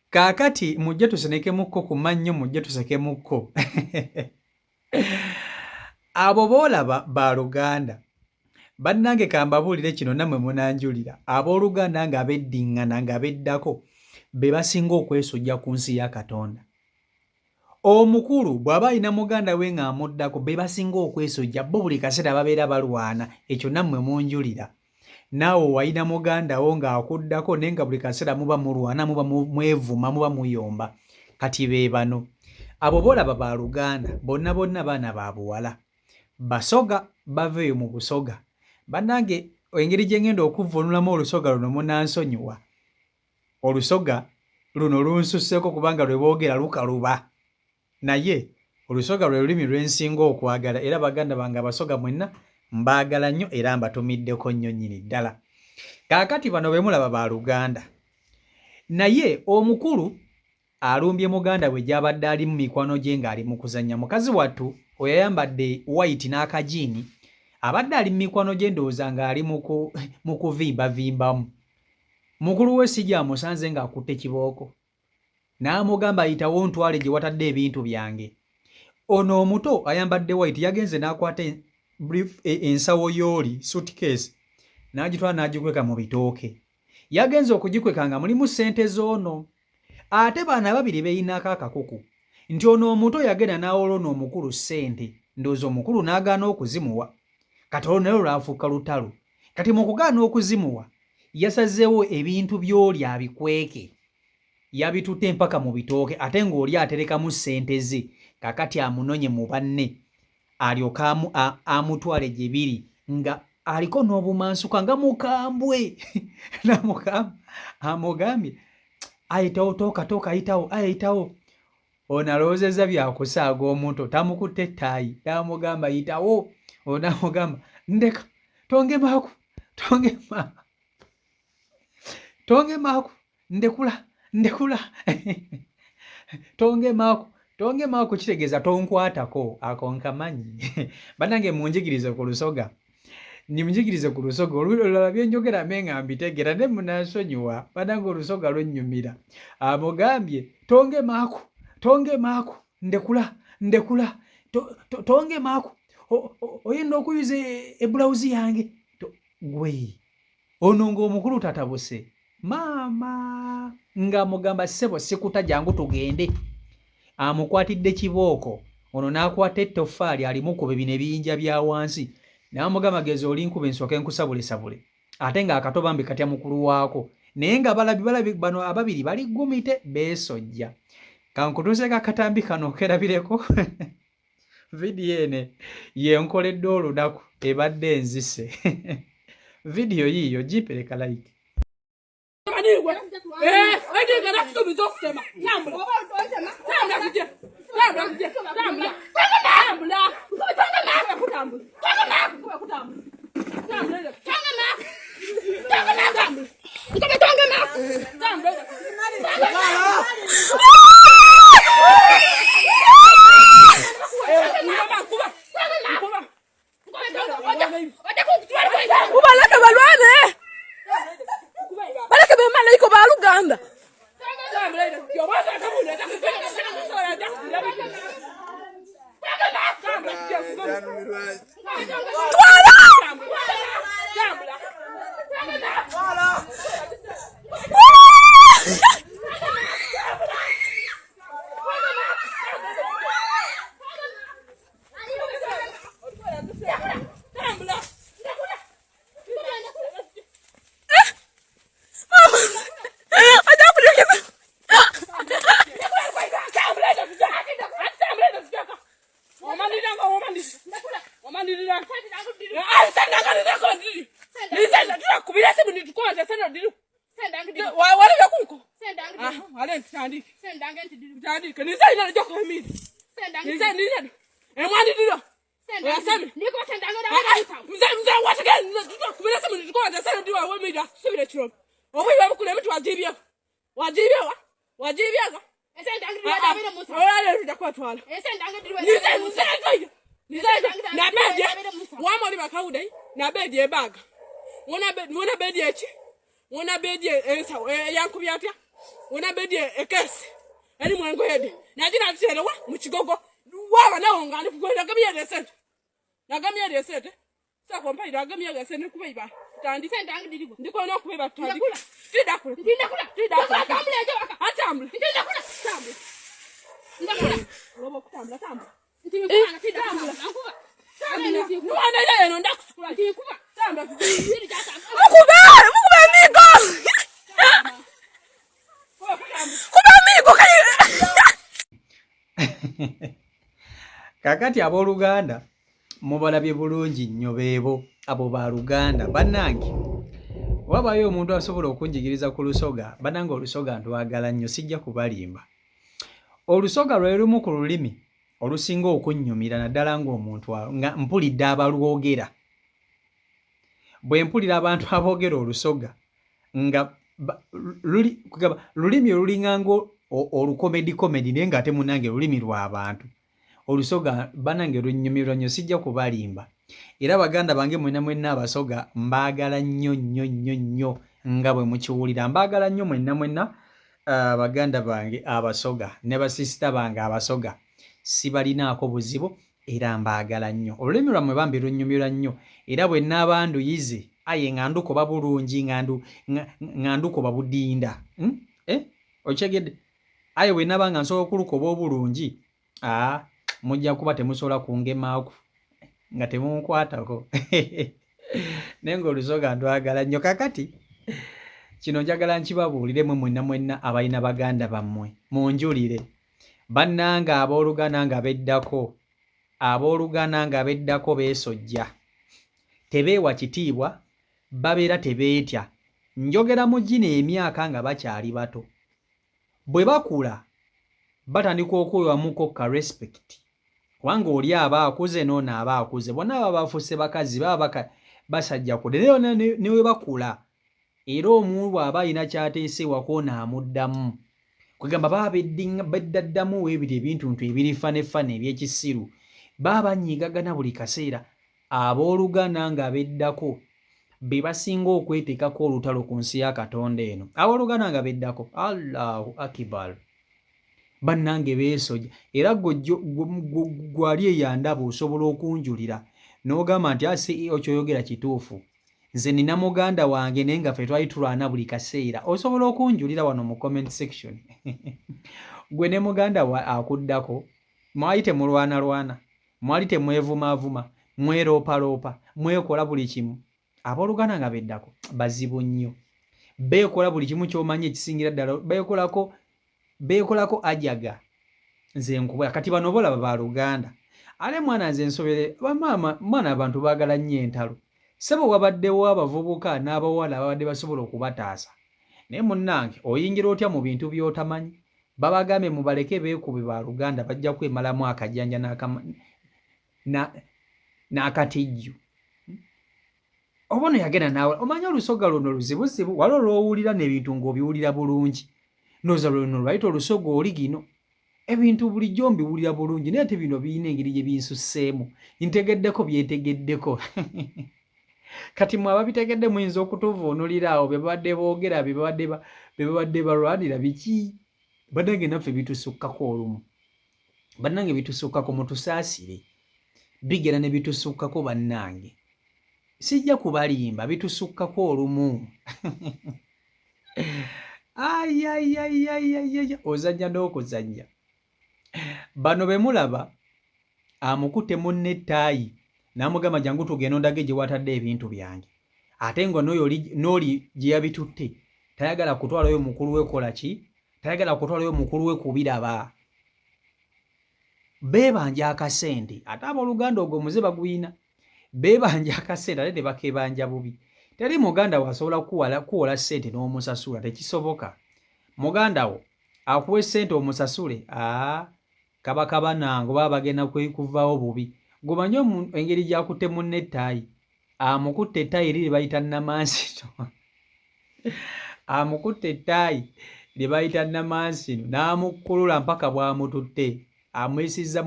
Kaakati mujje tusenekemukko ku mannyo mujje tusekemukko. Abo boolaba baaluganda bannange kambabuulire kino nammwe munanjulira abooluganda ng'abeddiŋŋana ng'abeddako be basinga okwesujja ku nsi ya Katonda. Omukulu bw'aba alina muganda we ng'amuddako be basinga okwesujja bo buli kaseera babeera balwana ekyo nammwe munjulira. Naawe walina muganda wo ng'akuddako naye nga buli kaseera muba mulwana muba mwevuma muba muyomba kati be bano. Abo boolaba baaluganda bonna baana ba buwala basoga baveeyo mu busoga. Bannange engeri gye ngenda okuvvuunulamu olusoga luno munansonyiwa. Olusoga luno lunsusseeko kubanga lwe boogera lukaluba. Naye olusoga lwe lulimi lwensinga okwagala era baganda bange abasoga mwenna mbaagala nnyo era mbatumiddeko nnyo nnyini ddala. Kaakati bano be mulaba baaluganda. Naye omukulu alumbye muganda we gy'abadde ali mu mikwano gye ng'ali mu kuzannya. Mukazi wattu oyo ayambadde white n'akajiini abadde ali mu mikwano gye ndowooza ng'ali mu kuvimbavimbamu. Mukulu we si gy'amusanze ng'akutte kibooko. N'amugamba ayitawo ntwale gye watadde ebintu byange. Ono omuto ayambadde white yagenze n'akwata ensawo y'oli suitcase n'agitwala n'agikweka mu bitooke. Yagenze okugikweka nga mulimu ssente z'ono. Ate baana babiri beeyinaako akakuku nti ono omuto yagenda n'awolona omukulu ssente ndowooza omukulu n'agaana okuzimuwa. Kati olwo naye lwafuuka lutalo. Kati mu kugaana okuzimuwa yasazeewo ebintu by'oli abikweke. Yabitutte mpaka mu bitooke ate ng'oli aterekamu ssente ze kakati amunonye mu banne alyoka amutwale gye biri nga aliko n'obumansuka nga mukambwe. Amugambye ayitawo tooka ayitawo. Ono alowoozezza byakusaaga omuntu tamukutte ettaayi n'amugamba ayitawo. Ono amugamba ndeka tongemaako ndekula tongemaako kitegeeza tonkwatako ako nkamanyi. Bannange munjigirize ku lusoga nimunjigirize ku lusoga olulala byenjogera menga mbitegeera ne munansonyiwa. Bannange olusoga lunnyumira. Amugambye tongemaako ndekula tongemaako oyenda okuyuza ebulawuzi yange gwe. Ono ng'omukulu tatabuse maama ng'amugamba ssebo sikuta jangu tugende. Amukwatidde kibooko. Ono n'akwata ettoffaali alimukuba bino ebiyinja bya wansi n'amugamba geza olinkuba ensooka enkusabulesabule ate ng'akato bambi katya mukulu waako. Naye nga balabi bano ababiri bali gumite beesojja. Kankutuuse kakatambi kano kerabireko. Vidiyo ene yenkoledde olunaku ebadde enzise. Vidiyo yiiyo gipereka like. Una bedi ekesi. Ani mwango yede. Na dina tsere wa muchigogo. Wa na ongani kugoda gamya resent. Na gamya resent. Sa kompa ida gamya resent kuba iba. Tandi senda ngidirigo. Ndiko no kuba tandi. Tida kula. Tamle je waka. Atamle. Tida kula. Tamle. Ndakula. Robo kutamla tamle. Tida kula. Tida kula. Nakuba. Tamle. Nuana ye no ndakusukula. Tida kuba. Tamle. Mukuba migo. Kakati abooluganda mubalabye bulungi nnyo beebo abo baaluganda bannange wabayo omuntu asobola okunjigiriza ku lusoga bannange olusoga ntwagala nnyo sijja kubalimba olusoga lwe lumu ku lulimi olusinga okunnyumira naddala ng'omuntu nga mpulidde abalwogera bwe mpulira abantu aboogera olusoga nga lulimi olulinganga olukomedi naye ng'ate munange lulimi lw'abantu olusoga banange lunnyumirwa nnyo sijja kubalimba era baganda bange mwenna abasoga mbaagala nnyo nga bwe mukiwulira mbaagala nnyo mwenna baganda bange abasoga ne basisita bange abasoga sibalinaako buzibu era mbaagala nnyo olulimi lwammwe bambi lunnyumirwa nnyo era bwe naabanduyize aye nga ndukoba bulungi nga ndukoba budinda okitegedde aye bwe naaba nga nsobola okulukoba obulungi mujja kuba temusobola kungemaako nga temunkwatako naye ng'olusoga ntwagala nnyo kakati kino njagala nkibabuuliremu mwenna abalina baganda bammwe munjulire bannanga abooluganda nga beddako beesojja tebeewa kitiibwa babeera tebeetya njogera mu gino emyaka nga bakyali bato bwe bakula batandika okwewamuko ka respect kubanga oli aba akuze n'ono aba akuze bonna baba bafuuse bakazi baba basajja kude ne we bakula era omuntu aba alina kyateese wako n'amuddamu kwegamba baba beddaddamu ebiri ebintuntu ebirifanefane ebyekisiru baba banyiigagana buli kaseera abooluganda nga beddako be basinga okweteekako olutalo ku nsi ya Katonda eno abooluganda nga beddako Allahu akibar bannange beesojja era gwali eyandaba osobola okunjulira n'ogamba nti asi okyoyogera kituufu nze nina muganda wange naye nga ffe twali tulwana buli kaseera osobola okunjulira wano mu comment section gwe ne muganda akuddako mwali temulwanalwana mwali temwevumaavuma mweroopaloopa mwekola buli kimu abooluganda nga beddako bazibu nnyo beekola buli kimu ky'omanyi ekisingira ddala beekolako ajaga nze nkubwa kati bano bolaba baaluganda ale mwana nze nsobere bamaama mwana abantu baagala nnyo entalo sebo wabaddewo abavubuka n'abawala babadde basobola okubataasa naye munnange oyingira otya mu bintu by'otamanyi babagambe mubaleke beekube baaluganda bajja kwemalamu akajjanja n'akatijju oba ono yagenda naawe omanyi olusoga luno luzibuzibu wali olwowulira n'ebintu ng'obiwulira bulungi noza luno lwayita olusoga oli gino ebintu bulijjo mbiwulira bulungi naye ate bino birina engeri gye binsusseemu ntegeddeko byentegeddeko kati mwe ababitegedde muyinza okutuvuunulira awo bye babadde boogera bye babadde balwanira biki bannange naffe bitusukkako olumu bannange bitusukkako mutusaasire bigera ne bitusukkako bannange sijja kubalimba bitusukkako olumu ozannya n'okuzannya bano be mulaba amukutte munne ettaayi n'amugamba jangu tugenda ondage gye watadde ebintu byange ate ngo n'oli gye yabitutte tayagala kutwalayo mukulu we kola ki tayagala kutwalayo mukulu we kubiraba beebanja akasente ate abooluganda ogwo muze bagwina beebanja akasente ate ne bakebanja bubi teri muganda wasobola kuwola ssente n'omusasula tekisoboka muganda wo akuwa essente omusasule kabaka nango baba bagenda kuvaawo bubi gumanyi engeri gyakutte munne ettaayi amukutte ettaayi liri bayita namansino amukutte ettaayi lye bayita namansino n'amukkulula mpaka bw'amututte amwesizza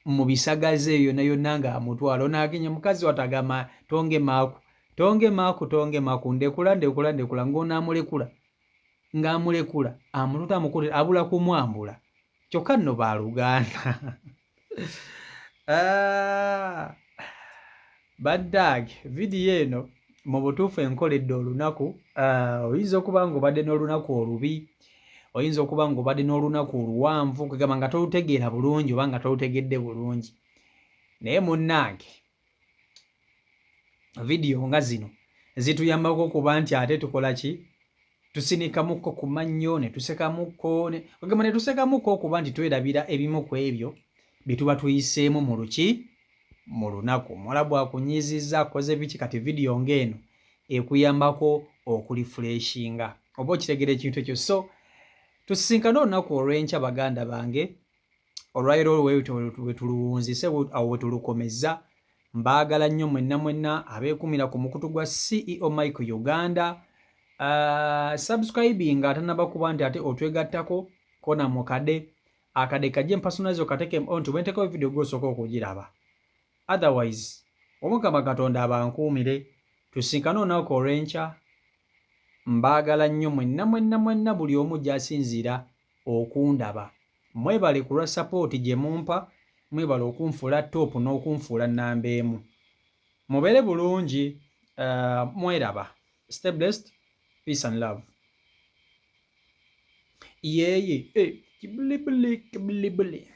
mu bisagaze eyo yonna ng'amutwala onaagenya mukazi watagama tonge maaku ndekula ng'onaamulekula ng'amulekula amututa amukulira abula kumwambula kyokka nno baaluganda. Baddage vidiyo eno mu butuufu enkoledde olunaku. Oyinza okuba ng'obadde n'olunaku olubi, oyinza okuba ng'obadde n'olunaku oluwanvu kwegamba nga tolutegeera bulungi oba nga tolutegedde bulungi, naye munnange vidiyo nga zino zituyambako okuba nti ate tukola ki, tusinikамukko ku mannyo ne tusekamukko kwegamba ne tusekamukko okuba nti twerabira ebimu ku ebyo bye tuba tuyiseemu mu luki mu lunaku. Muwala bwakunyizizza akoze biki, kati vidiyo ng'eno ekuyambako okulifureshinga oba okitegera ekintu ekyo. So tusisinkane olunaku olw'enkya baganda bange, olwaliro we tuluwunzise awo we tulukomezza. Mbaagala nnyo mwenna abeekumira ku mukutu gwa CEO Michael Uganda. Subscribing atanaba kuba nti ate otwegattako kona mukade akade kajje mpasonazo kateke on tubenteko video gosoko okugiraba. Otherwise omukama Katonda abankuumire, tusinkane olunaku olw'enkya. Mbaagala nnyo mwenna buli omu gy'asinziira okundaba. Mwebale ku lwa support gye mumpa, mwebale okunfuula top n'okunfuula nnamba emu. Mubeere bulungi, mweraba. Stay blessed. Peace and love. Kibili.